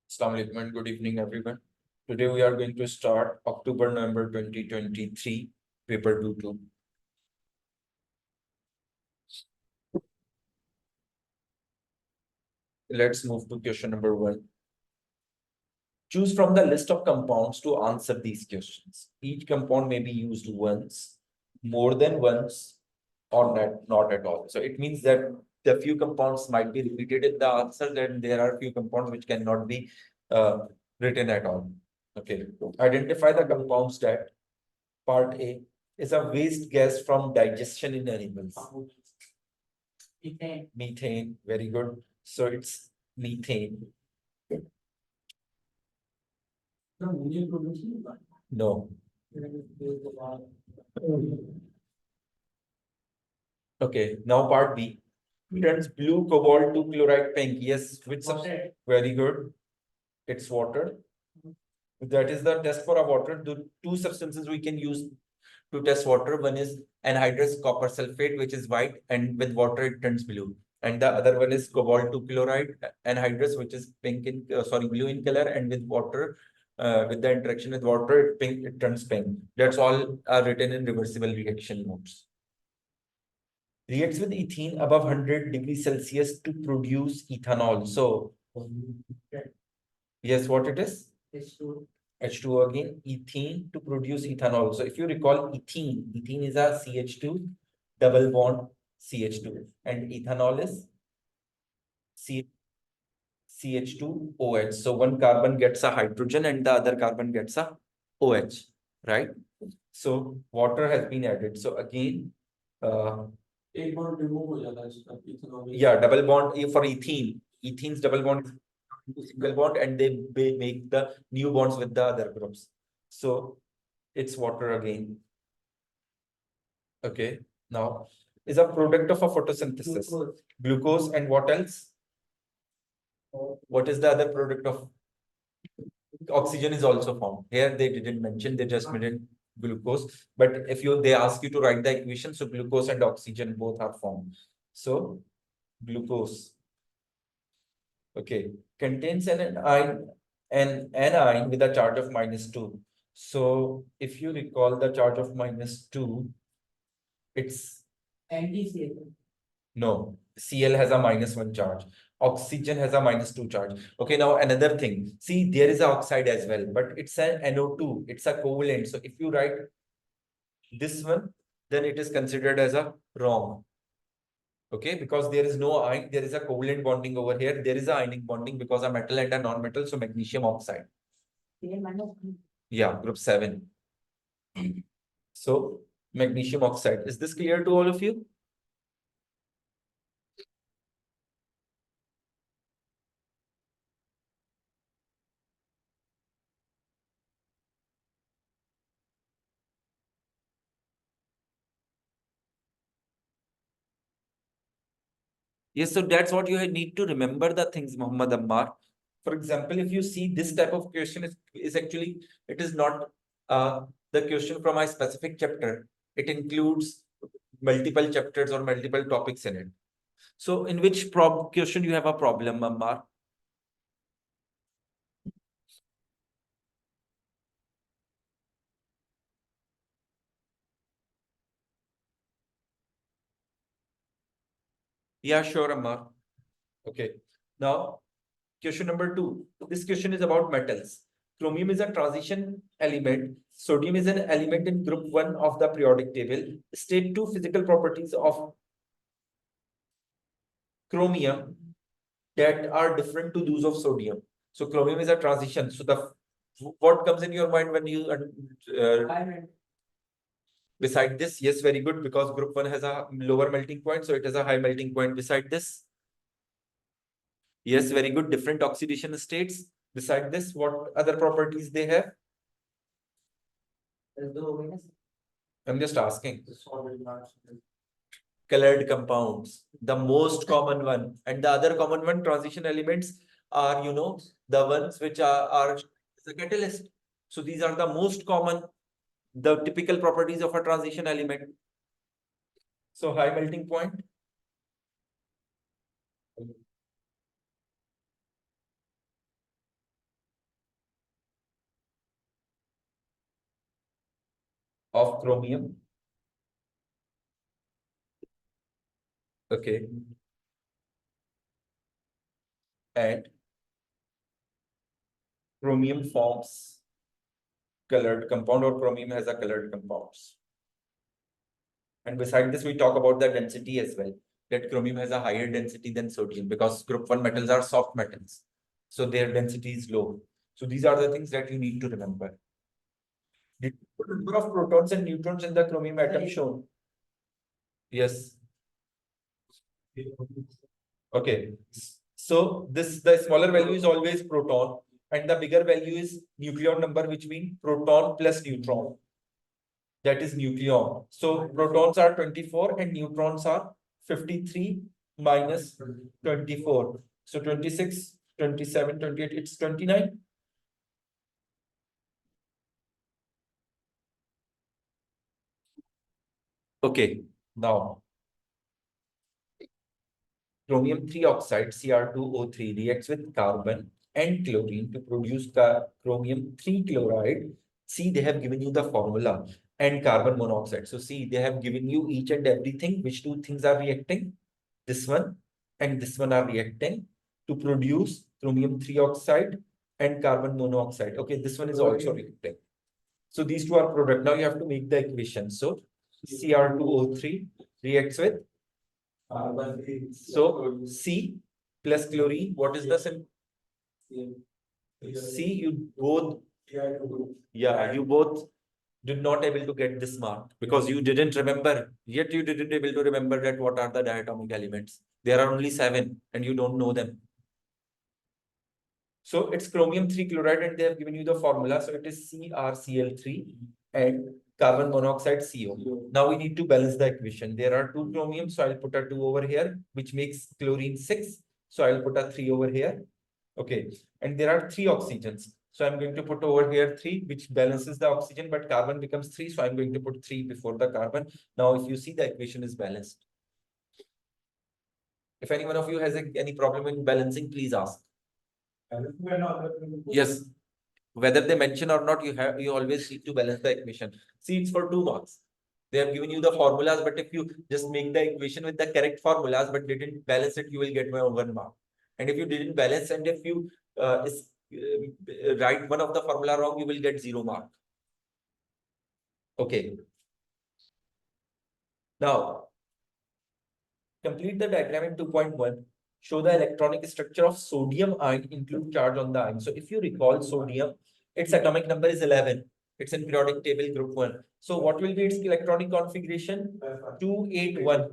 Assalamu alaikum and good evening, everyone. Today we are going to start October-November 2023 paper 2. Let's move to question number 1. Choose from the list of compounds to answer these questions. Each compound may be used once, more than once, or not at all. So it means that the few compounds might be repeated in the answer, then there are few compounds which cannot be written at all. Okay. Identify the compounds that part A is a waste gas from digestion in animals. Methane. Methane, very good. So it's methane. No. Okay, now part B. Turns blue cobalt to chloride pink. Yes, which substance? Very good. It's water. That is the test for a water. The two substances we can use to test water. One is anhydrous copper sulfate, which is white, and with water it turns blue. And the other one is cobalt 2 chloride anhydrous, which is pink in blue in color, and with water, with the interaction with water, it turns pink. That's all are written in reversible reaction notes. Reacts with ethene above 100 degrees Celsius to produce ethanol. So, yes, what it is? H2O again, ethene to produce ethanol. So if you recall ethene is a CH2 double bond CH2 and ethanol is CH2OH. So one carbon gets a hydrogen and the other carbon gets a OH, right? So water has been added. So again, yeah, double bond for ethene. Ethene's double bond is single bond and they make the new bonds with the other groups. So it's water again. Okay, now is a product of a photosynthesis. Glucose and what else? What is the other product of oxygen is also formed. Here they didn't mention, they just mentioned glucose. But if they ask you to write the equation, so glucose and oxygen both are formed. So glucose, okay, contains an anion with a charge of -2. So if you recall the charge of -2, it's Anti-CL. no, Cl has a -1 charge. Oxygen has a -2 charge. Okay, now another thing. See, there is an oxide as well, but it's an NO2. It's a covalent. So if you write this one, then it is considered as a wrong. Okay, because there is no ion, there is a covalent bonding over here. There is a ionic bonding because a metal and a non-metal, so magnesium oxide. Yeah, group 7. So magnesium oxide. Is this clear to all of you? Yes, so that's what you need to remember the things, Muhammad Ammar. For example, if you see this type of question is actually, it is not the question from a specific chapter. It includes multiple chapters or multiple topics in it. So in which question you have a problem, Ammar? Yeah, sure, Ammar. Okay. Now, question number 2. This question is about metals. Chromium is a transition element. Sodium is an element in group 1 of the periodic table. State 2 physical properties of chromium that are different to those of sodium. So chromium is a transition. So what comes in your mind when you beside this? Yes, very good, because group 1 has a lower melting point, so it has a high melting point beside this. Yes, very good. Different oxidation states. Beside this, what other properties they have? I'm just asking. Colored compounds, the most common one, and the other common one, transition elements, are the ones which are the catalyst. So these are the most common, the typical properties of a transition element. So high melting point, of chromium. Okay. And chromium forms colored compound, or chromium has a colored compounds. And beside this, we talk about the density as well. That chromium has a higher density than sodium because group 1 metals are soft metals. So their density is low. So these are the things that you need to remember. The number of protons and neutrons in the chromium atom shown. Yes. Okay. So the smaller value is always proton, and the bigger value is nucleon number, which means proton plus neutron. That is nucleon. So protons are 24 and neutrons are 53 minus 24. So 26, 27, 28, it's 29. Okay, now chromium 3 oxide Cr2O3 reacts with carbon and chlorine to produce chromium 3 chloride. See, they have given you the formula, and carbon monoxide. So see, they have given you each and everything. Which two things are reacting? This one and this one are reacting to produce chromium 3 oxide and carbon monoxide. Okay, this one is also reacting. So these two are product. Now you have to make the equation. So Cr2O3 reacts with so C plus chlorine. What is the sim? C, you both, yeah, you both did not able to get this mark because you didn't remember. Yet you didn't able to remember that what are the diatomic elements. There are only 7 and you don't know them. So it's chromium 3 chloride and they have given you the formula. So it is CrCl3 and carbon monoxide CO. Now we need to balance the equation. There are 2 chromium, so I'll put a 2 over here, which makes chlorine 6. So I'll put a 3 over here. Okay. And there are 3 oxygens. So I'm going to put over here 3, which balances the oxygen, but carbon becomes 3. So I'm going to put 3 before the carbon. Now, if you see, the equation is balanced. If any one of you has any problem in balancing, please ask. Yes. Whether they mention or not, you always need to balance the equation. See, it's for 2 marks. They have given you the formulas, but if you just make the equation with the correct formulas but didn't balance it, you will get 1 mark. And if you didn't balance and if you write one of the formula wrong, you will get 0 mark. Okay. Now, complete the diagram in 2.1. Show the electronic structure of sodium ion, include charge on the ion. So if you recall sodium, its atomic number is 11. It's in periodic table group 1. So what will be its electronic configuration? 281.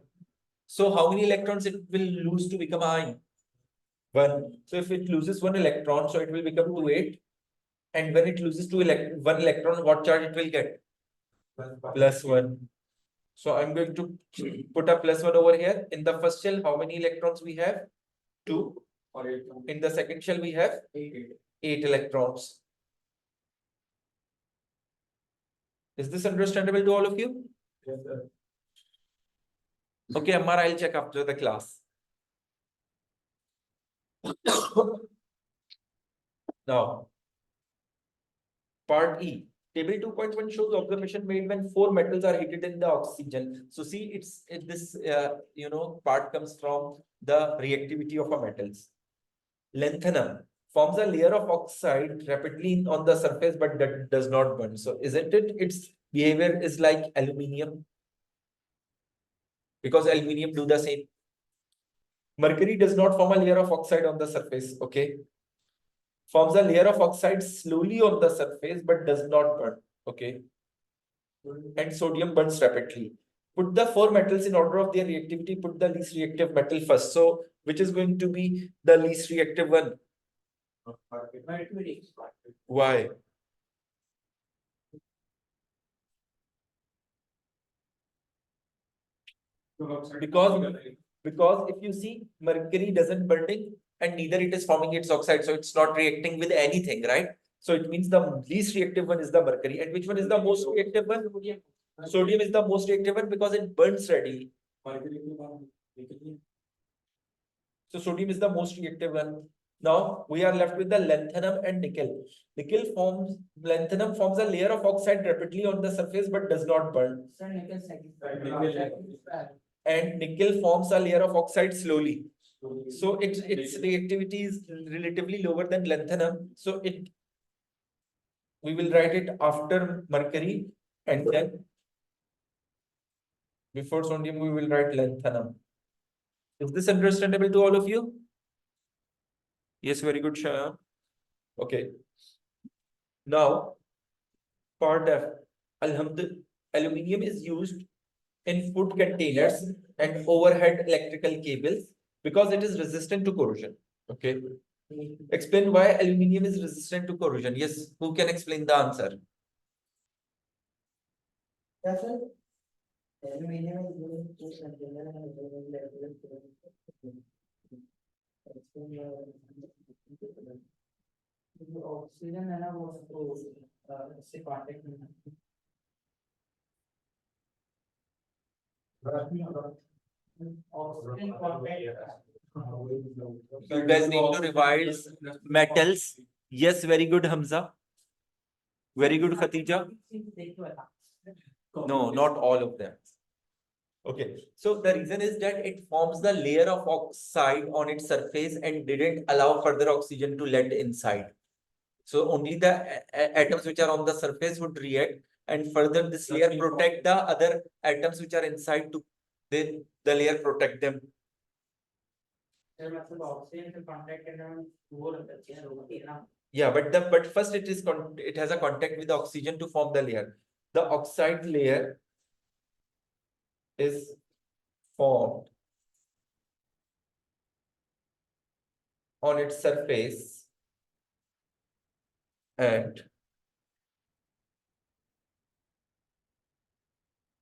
So how many electrons it will lose to become ion? 1. So if it loses 1 electron, so it will become 28. And when it loses 1 electron, what charge it will get? Plus 1. So I'm going to put a plus 1 over here. In the first shell, how many electrons we have? 2. In the second shell, we have 8 electrons. Is this understandable to all of you? Yes, sir. Okay, Ammar, I'll check after the class. Now, part E. Table 2.1 shows observation made when 4 metals are heated in the oxygen. So see, this part comes from the reactivity of a metals. Lanthanum forms a layer of oxide rapidly on the surface, but that does not burn. So isn't it? Its behavior is like aluminium, because aluminium do the same. Mercury does not form a layer of oxide on the surface. Okay. Forms a layer of oxide slowly on the surface, but does not burn. Okay. And sodium burns rapidly. Put the 4 metals in order of their reactivity. Put the least reactive metal first. So which is going to be the least reactive one? Why? Because if you see, mercury doesn't burning and neither it is forming its oxide, so it's not reacting with anything, right? So it means the least reactive one is the mercury. And which one is the most reactive one? Sodium is the most reactive one because it burns readily. So sodium is the most reactive one. Now we are left with the lanthanum and nickel. Lanthanum forms a layer of oxide rapidly on the surface but does not burn. And nickel forms a layer of oxide slowly. So its reactivity is relatively lower than lanthanum. So we will write it after mercury, and then before sodium we will write lanthanum. Is this understandable to all of you? Yes, very good, Shaya. Okay. Now, part F. Alhamdulillah, aluminium is used in food containers and overhead electrical cables because it is resistant to corrosion. Okay. Explain why aluminium is resistant to corrosion. Yes, who can explain the answer? Yes, sir. Aluminium is used to container and oxygen है ना वो इससे contact में you guys need to revise metals. Yes, very good, Hamza. Very good, Khatija. No, not all of them. Okay, so the reason is that it forms the layer of oxide on its surface and didn't allow further oxygen to let inside. So only the atoms which are on the surface would react, and further this layer protect the other atoms which are inside to then the layer protect them. Yeah, but first it has a contact with the oxygen to form the layer. The oxide layer is formed on its surface and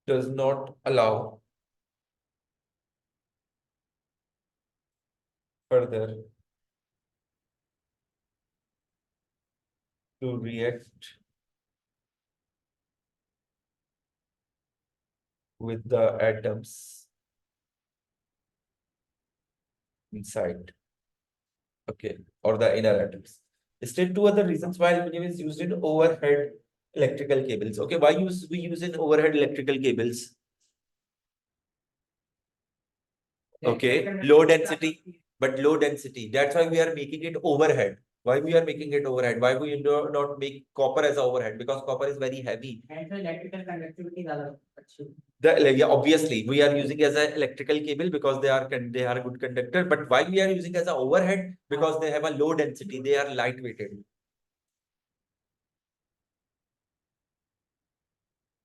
does not allow further to react with the atoms inside. Okay, or the inner atoms. State two other reasons why aluminum is used in overhead electrical cables. Okay, why we use in overhead electrical cables? Okay, low density, but low density. That's why we are making it overhead. Why we are making it overhead? Why we do not make copper as overhead? Because copper is very heavy. And the electrical conductivity yeah, obviously we are using as an electrical cable because they are a good conductor. But why we are using as an overhead? Because they have a low density. They are lightweighted.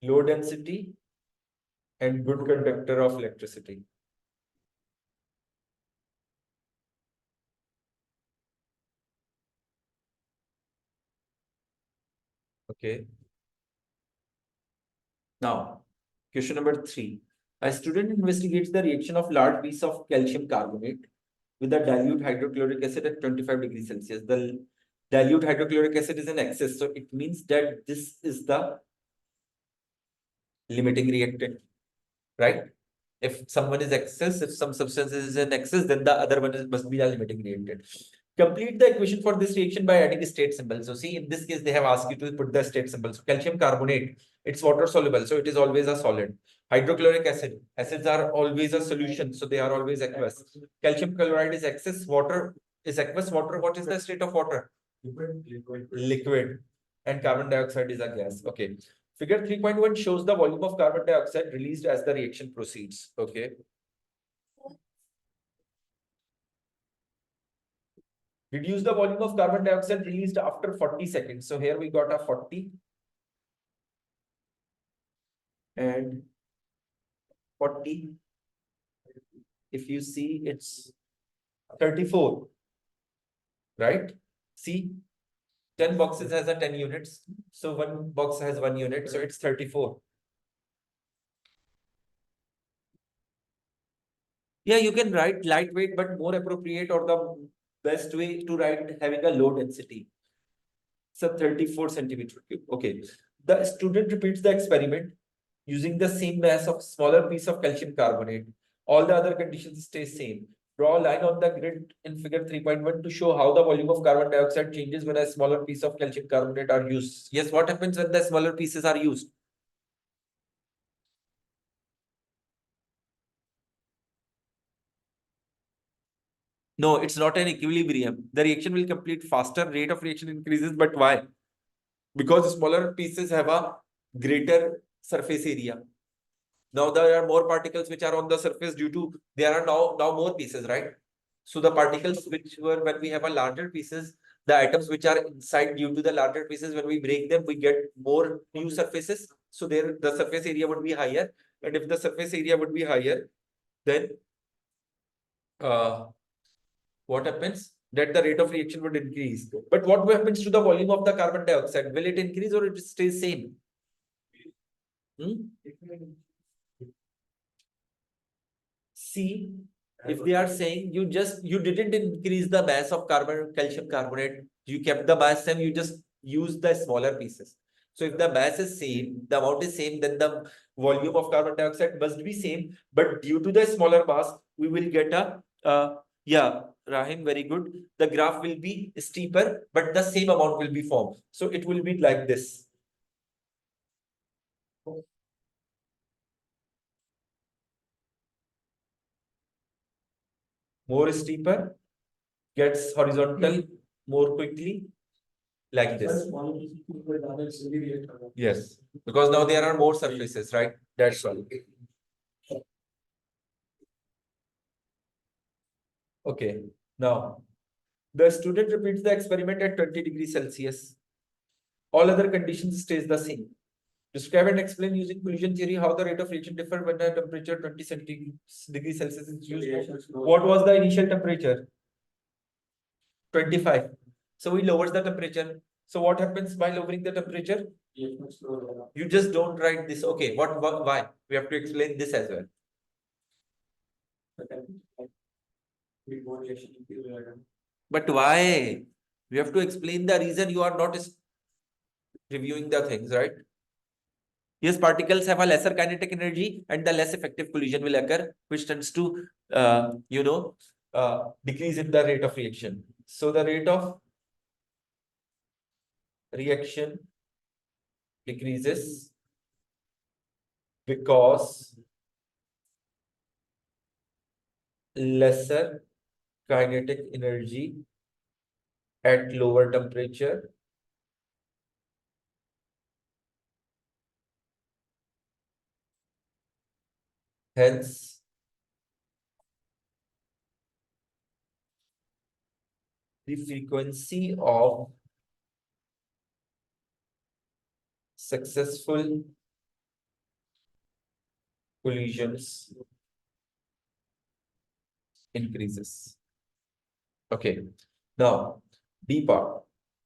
Low density and good conductor of electricity. Okay. Now, question number 3. A student investigates the reaction of large piece of calcium carbonate with a dilute hydrochloric acid at 25 degrees Celsius. The dilute hydrochloric acid is in excess. So it means that this is the limiting reactant, right? If someone is excess, if some substance is in excess, then the other one must be a limiting reactant. Complete the equation for this reaction by adding a state symbol. So see, in this case, they have asked you to put the state symbol. So calcium carbonate, it's water soluble, so it is always a solid. Hydrochloric acid, acids are always a solution, so they are always aqueous. Calcium chloride is excess, water is aqueous. Water, what is the state of water? Liquid. And carbon dioxide is a gas. Okay. Figure 3.1 shows the volume of carbon dioxide released as the reaction proceeds. Okay. Reduce the volume of carbon dioxide released after 40 seconds. So here we got a 40 and 40. If you see, it's 34, right? See, 10 boxes has a 10 units. So one box has 1 unit. So it's 34. Yeah, you can write lightweight, but more appropriate or the best way to write having a low density. So 34 centimeter cube. Okay. The student repeats the experiment using the same mass of smaller piece of calcium carbonate. All the other conditions stay same. Draw a line on the grid in figure 3.1 to show how the volume of carbon dioxide changes when a smaller piece of calcium carbonate are used. Yes, what happens when the smaller pieces are used? No, it's not an equilibrium. The reaction will complete faster, rate of reaction increases, but why? Because smaller pieces have a greater surface area. Now there are more particles which are on the surface due to there are now more pieces, right? So the particles which were when we have a larger pieces, the atoms which are inside due to the larger pieces, when we break them, we get more new surfaces. So there the surface area would be higher. And if the surface area would be higher, then uh, what happens? That the rate of reaction would increase. But what happens to the volume of the carbon dioxide? Will it increase or it stays same? Hmm? See, if they are saying you didn't increase the mass of calcium carbonate, you kept the mass same, you just use the smaller pieces. So if the mass is same, the amount is same, then the volume of carbon dioxide must be same. But due to the smaller mass, we will get a yeah, Rahim, very good. The graph will be steeper, but the same amount will be formed. So it will be like this. More steeper, gets horizontal more quickly, like this. Yes, because now there are more surfaces, right? That's all. Okay, now the student repeats the experiment at 20 degrees Celsius. All other conditions stays the same. Describe and explain using collision theory how the rate of reaction differ when the temperature 20 degrees Celsius is used. What was the initial temperature? 25. So we lowers the temperature. So what happens by lowering the temperature? You just don't write this. Okay, why? We have to explain this as well. But why? We have to explain the reason you are not reviewing the things, right? Yes, particles have a lesser kinetic energy and the less effective collision will occur, which tends to, decrease in the rate of reaction. So the rate of reaction decreases because lesser kinetic energy at lower temperature. Hence, the frequency of successful collisions increases. Okay. Now, B part.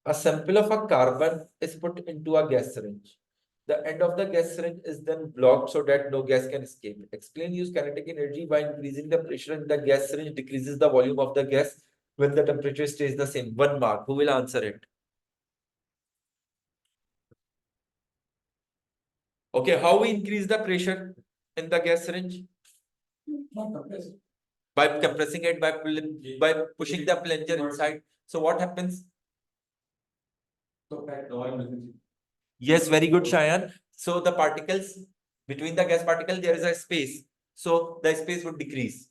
A sample of a carbon is put into a gas syringe. The end of the gas syringe is then blocked so that no gas can escape. Explain use kinetic energy by increasing the pressure in the gas syringe decreases the volume of the gas when the temperature stays the same. 1 mark. Who will answer it? Okay, how we increase the pressure in the gas syringe? By compressing it, by pushing the plunger inside. So what happens? Yes, very good, Shayan. So the particles between the gas particle, there is a space. So the space would decrease.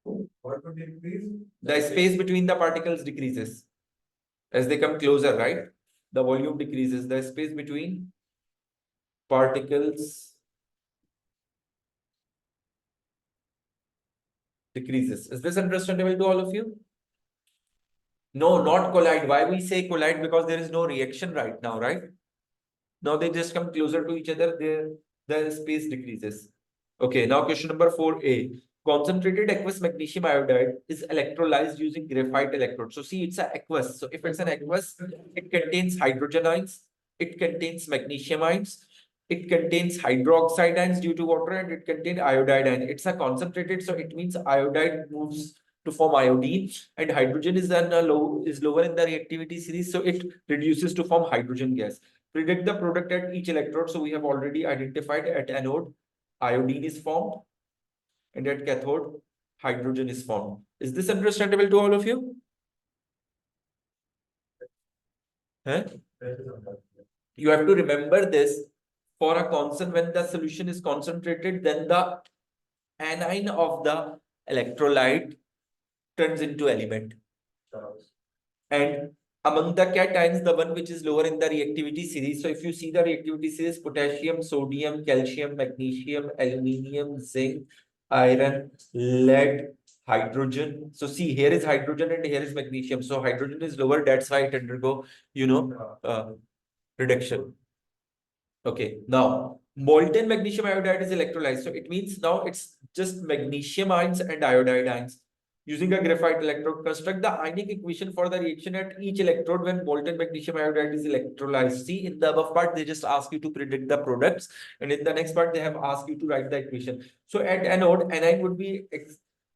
What would decrease? The space between the particles decreases as they come closer, right? The volume decreases. The space between particles decreases. Is this understandable to all of you? No, not collide. Why we say collide? Because there is no reaction right now, right? Now they just come closer to each other, their space decreases. Okay, now question number 4a. Concentrated aqueous magnesium iodide is electrolyzed using graphite electrode. So see, it's an aqueous. So if it's an aqueous, it contains hydrogen ions, it contains magnesium ions, it contains hydroxide ions due to water, and it contains iodide ion. It's a concentrated, so it means iodide moves to form iodine, and hydrogen is lower in the reactivity series, so it reduces to form hydrogen gas. Predict the product at each electrode. So we have already identified at anode, iodine is formed, and at cathode, hydrogen is formed. Is this understandable to all of you? Huh? You have to remember this for a constant. When the solution is concentrated, then the anion of the electrolyte turns into element. And among the cations, the one which is lower in the reactivity series. So if you see the reactivity series, potassium, sodium, calcium, magnesium, aluminium, zinc, iron, lead, hydrogen. So see, here is hydrogen and here is magnesium. So hydrogen is lower, that's why it undergo, reduction. Okay, now molten magnesium iodide is electrolyzed. So it means now it's just magnesium ions and iodide ions. Using a graphite electrode, construct the ionic equation for the reaction at each electrode when molten magnesium iodide is electrolyzed. See, in the above part, they just ask you to predict the products, and in the next part, they have asked you to write the equation. So at anode, anion would be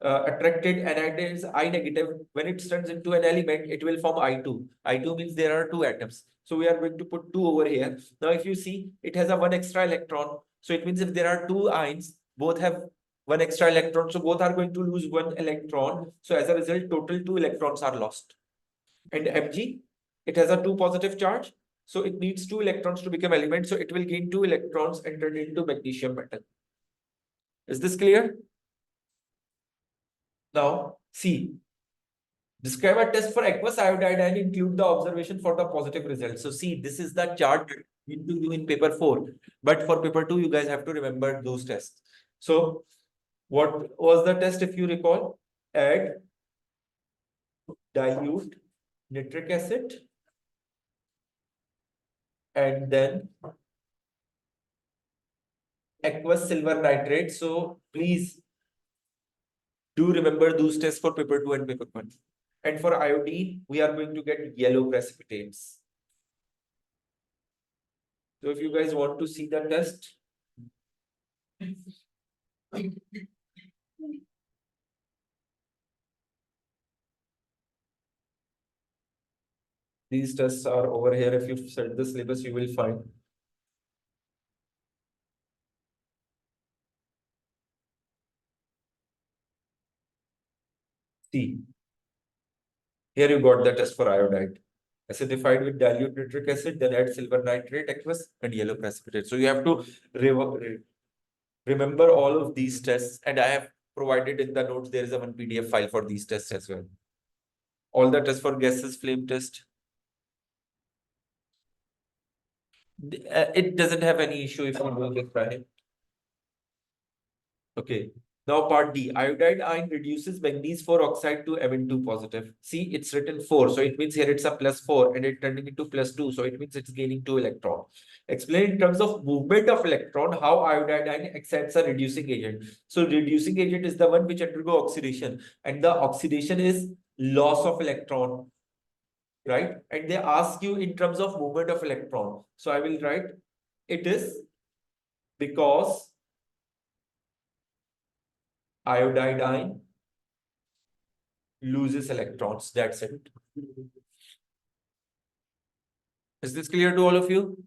attracted. Anion is I negative. When it turns into an element, it will form I2. I2 means there are two atoms. So we are going to put 2 over here. Now, if you see, it has a 1 extra electron. So it means if there are 2 ions, both have 1 extra electron. So both are going to lose 1 electron. So as a result, total 2 electrons are lost. And Mg, it has a 2 positive charge. So it needs 2 electrons to become element. So it will gain 2 electrons and turn into magnesium metal. Is this clear? Now, see. Describe a test for aqueous iodide and include the observation for the positive result. So see, this is the chart you need to do in paper 4. But for paper 2, you guys have to remember those tests. So what was the test if you recall? Add dilute nitric acid and then aqueous silver nitrate. So please do remember those tests for paper 2 and paper 1. And for iodine, we are going to get yellow precipitates. So if you guys want to see the test, these tests are over here. If you set the syllabus, you will find. See, here you got the test for iodide. Acidified with dilute nitric acid, then add silver nitrate, aqueous, and yellow precipitate. So you have to remember all of these tests, and I have provided in the notes, there is a one PDF file for these tests as well. All the tests for gases, flame test. It doesn't have any issue if you do this right. Okay. Now part D, iodide ion reduces manganese 4 oxide to Mn2 positive. See, it's written 4. So it means here it's a +4 and it turning into +2. So it means it's gaining 2 electron. Explain in terms of movement of electron, how iodide ion acts as a reducing agent. So reducing agent is the one which undergo oxidation, and the oxidation is loss of electron, right? And they ask you in terms of movement of electron. So I will write, it is because iodide ion loses electrons. That's it. Is this clear to all of you?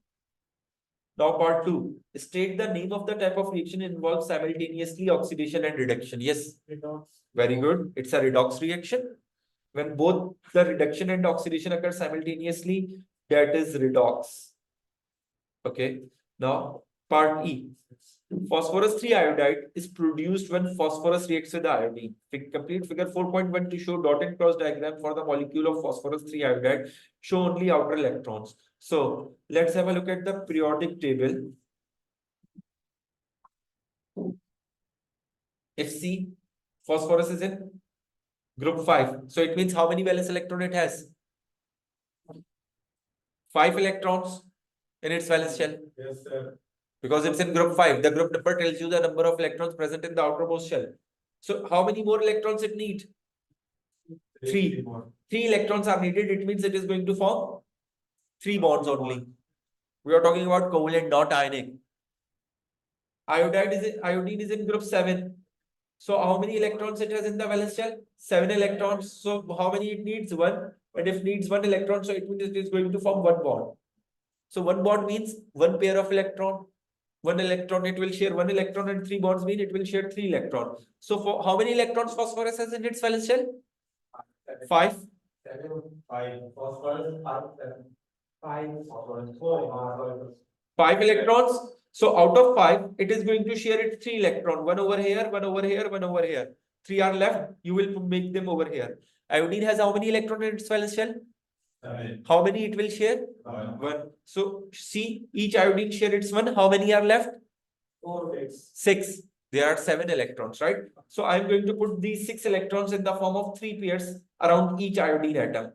Now part 2. State the name of the type of reaction involves simultaneously oxidation and reduction. Yes. Redox. Very good. It's a redox reaction. When both the reduction and oxidation occur simultaneously, that is redox. Okay. Now part E. Phosphorus 3 iodide is produced when phosphorus reacts with iodine. Complete figure 4.1 to show dot and cross diagram for the molecule of phosphorus 3 iodide. Show only outer electrons. So let's have a look at the periodic table. If C, phosphorus is in group 5. So it means how many valence electron it has? 5 electrons in its valence shell. Yes, sir. Because it's in group 5. The group number tells you the number of electrons present in the outermost shell. So how many more electrons it needs? 3. 3 electrons are needed. It means it is going to form 3 bonds only. We are talking about covalent, not ionic. Iodine is in group 7. So how many electrons it has in the valence shell? 7 electrons. So how many it needs? 1. And if needs 1 electron, so it means it is going to form 1 bond. So 1 bond means 1 pair of electron. 1 electron, it will share 1 electron, and 3 bonds mean it will share 3 electrons. So for how many electrons phosphorus has in its valence shell? 5. 5 phosphorus, 5 electrons. So out of 5, it is going to share its 3 electron. 1 over here, 1 over here, 1 over here. 3 are left. You will make them over here. Iodine has how many electrons in its valence shell? 7. How many it will share? 1. So see, each iodine share its 1. How many are left? 4. 6. There are 7 electrons, right? So I'm going to put these 6 electrons in the form of 3 pairs around each iodine atom.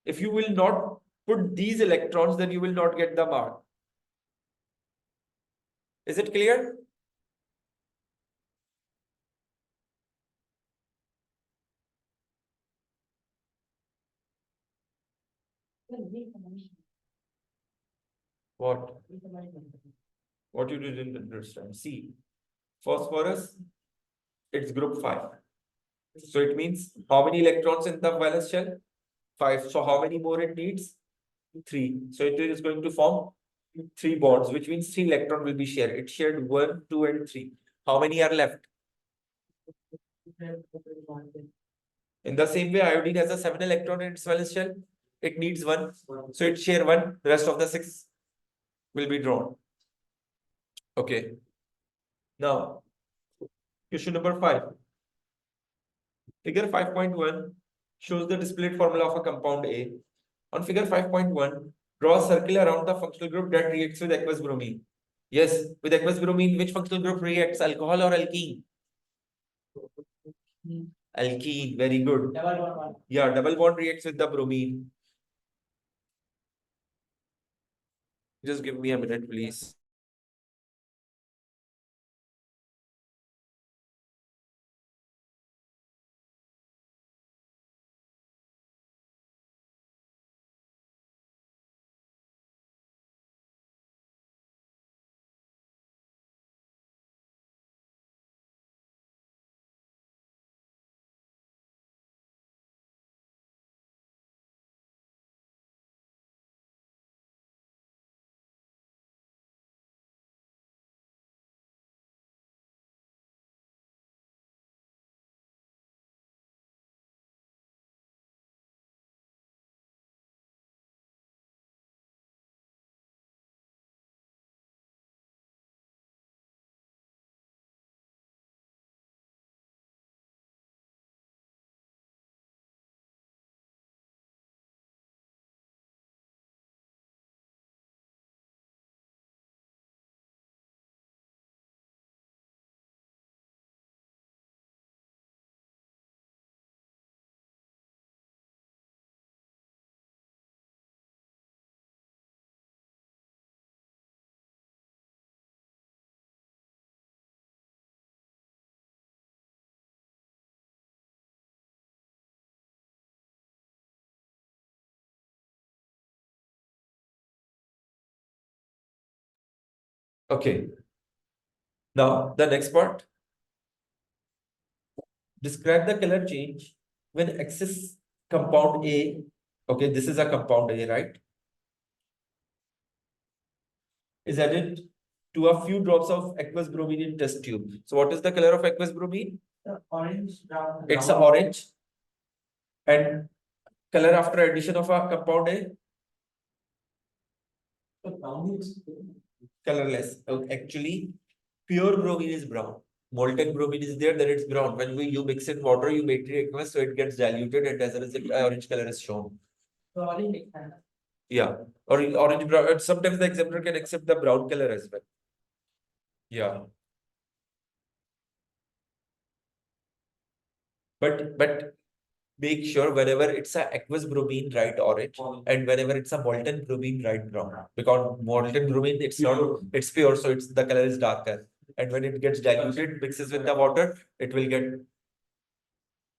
If you will not put these electrons, then you will not get the mark. Is it clear? What? What you didn't understand? See, phosphorus, it's group 5. So it means how many electrons in the valence shell? 5. So how many more it needs? 3. So it is going to form 3 bonds, which means 3 electrons will be shared. It shared 1, 2, and 3. How many are left? In the same way, iodine has a 7 electron in its valence shell. It needs 1. So it share 1. The rest of the 6 will be drawn. Okay. Now, question number 5. Figure 5.1 shows the displayed formula of a compound A. On figure 5.1, draw a circle around the functional group that reacts with aqueous bromine. Yes, with aqueous bromine, which functional group reacts, alcohol or alkene? Alkene, very good. Double bond. Yeah, double bond reacts with the bromine. Just give me a minute, please. Okay. Now, the next part. Describe the color change when excess compound A, okay, this is a compound A, right, is added to a few drops of aqueous bromine in test tube. So what is the color of aqueous bromine? Orange, brown. It's a orange. And color after addition of a compound A? Brown is colorless. So actually, pure bromine is brown. Molten bromine is there, then it's brown. When you mix in water, you make it aqueous, so it gets diluted, and as a result, orange color is shown. So orange. Yeah, or orange brown. Sometimes the examiner can accept the brown color as well. Yeah. But make sure whenever it's a aqueous bromine, write orange, and whenever it's a molten bromine, write brown. Because molten bromine, it's not, it's pure, so it's the color is darker. And when it gets diluted, mixes with the water, it will get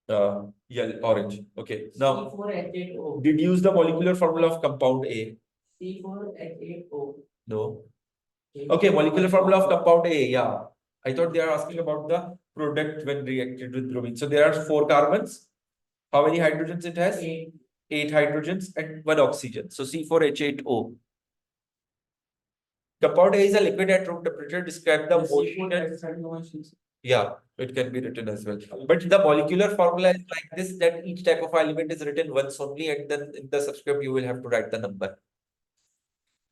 yellow, orange. Okay. Now, C4H8O. Deduce the molecular formula of compound A. C4H8O. No. Okay, molecular formula of compound A. Yeah. I thought they are asking about the product when reacted with bromine. So there are 4 carbons. How many hydrogens it has? 8. 8 hydrogens and 1 oxygen. So C4H8O. Compound A is a liquid at room temperature. Describe the motion. Yeah, it can be written as well. But the molecular formula is like this, that each type of element is written once only, and then in the subscript you will have to write the number.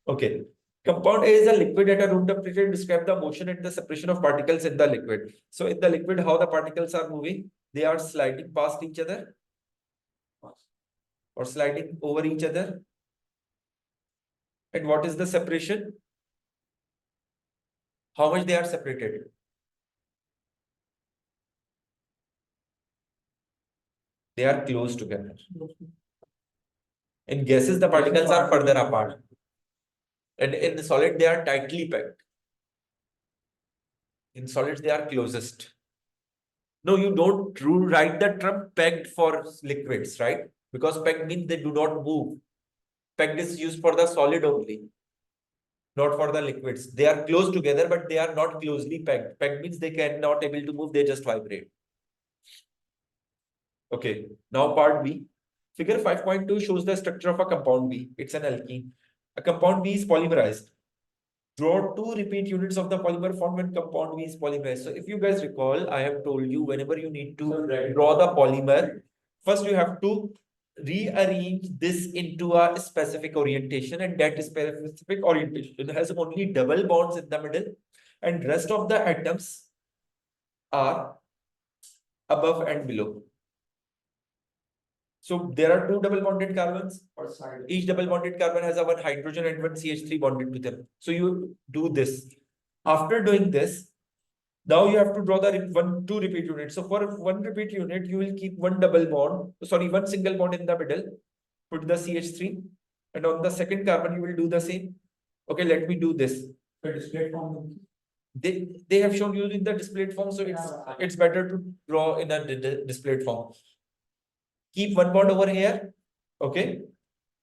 Okay. Compound A is a liquid at a room temperature. Describe the motion and the separation of particles in the liquid. So in the liquid, how the particles are moving? They are sliding past each other or sliding over each other. And what is the separation? How much they are separated? They are close together. In gases, the particles are further apart. And in the solid, they are tightly packed. In solids, they are closest. No, you don't write the term pegged for liquids, right? Because pegged means they do not move. Pegged is used for the solid only, not for the liquids. They are close together, but they are not closely pegged. Pegged means they cannot able to move, they just vibrate. Okay, now part B. Figure 5.2 shows the structure of a compound B. It's an alkene. A compound B is polymerized. Draw two repeat units of the polymer formed when compound B is polymerized. So if you guys recall, I have told you whenever you need to draw the polymer, first you have to rearrange this into a specific orientation, and that specific orientation has only double bonds in the middle, and rest of the atoms are above and below. So there are two double bonded carbons. Each double bonded carbon has a one hydrogen and one CH3 bonded to them. So you do this. After doing this, now you have to draw the two repeat units. So for one repeat unit, you will keep one one single bond in the middle, put the CH3, and on the second carbon, you will do the same. Okay, let me do this. The displayed form. They have shown you in the displayed form, so it's better to draw in a displayed form. Keep one bond over here. Okay.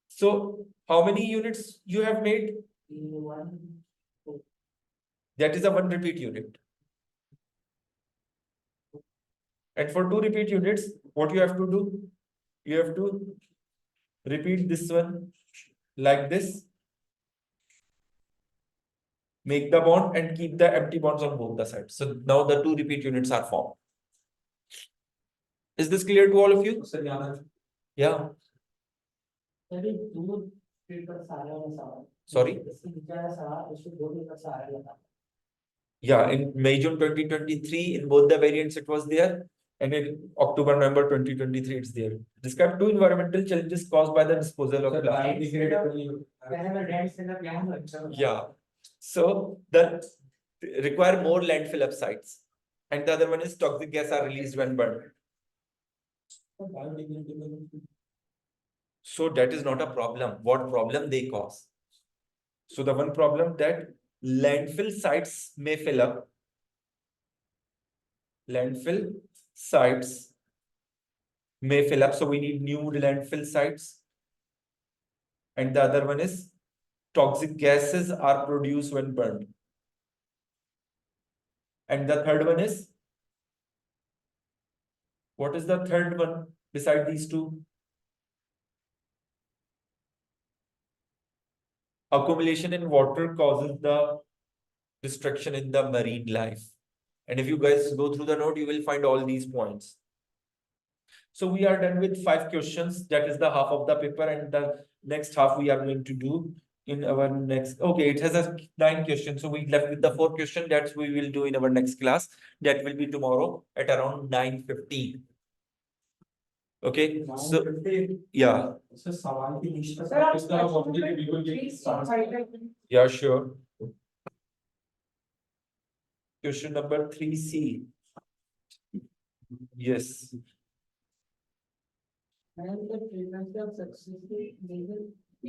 So how many units you have made? That is a one repeat unit. And for two repeat units, what you have to do? You have to repeat this one like this. Make the bond and keep the empty bonds on both the sides. So now the two repeat units are formed. Is this clear to all of you? Yeah. Sorry? Yeah, in May, June 2023, in both the variants, it was there. And in October, November 2023, it's there. Describe two environmental challenges caused by the disposal of plastic. Yeah. So the require more landfill up sites. And the other one is toxic gas are released when burned. So that is not a problem. What problem they cause? So the one problem that landfill sites may fill up. Landfill sites may fill up. So we need new landfill sites. And the other one is toxic gases are produced when burned. And the third one is, what is the third one beside these two? Accumulation in water causes the destruction in the marine life. And if you guys go through the note, you will find all these points. So we are done with 5 questions. That is the half of the paper, and the next half we are going to do in our next. Okay, it has a 9 questions. So we left with the 4 questions that we will do in our next class. That will be tomorrow at around 9:15. Okay, so yeah. Yeah, sure. Question number 3C. Yes.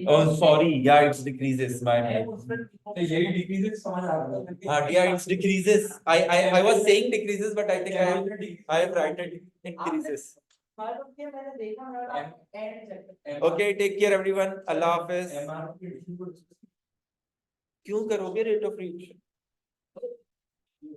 Oh, sorry. Yeah, it decreases. My bad. Yeah, it decreases. I was saying decreases, but I think I have written increases. Okay, take care everyone. Allah Hafiz. क्यों करोगे rate of reaction?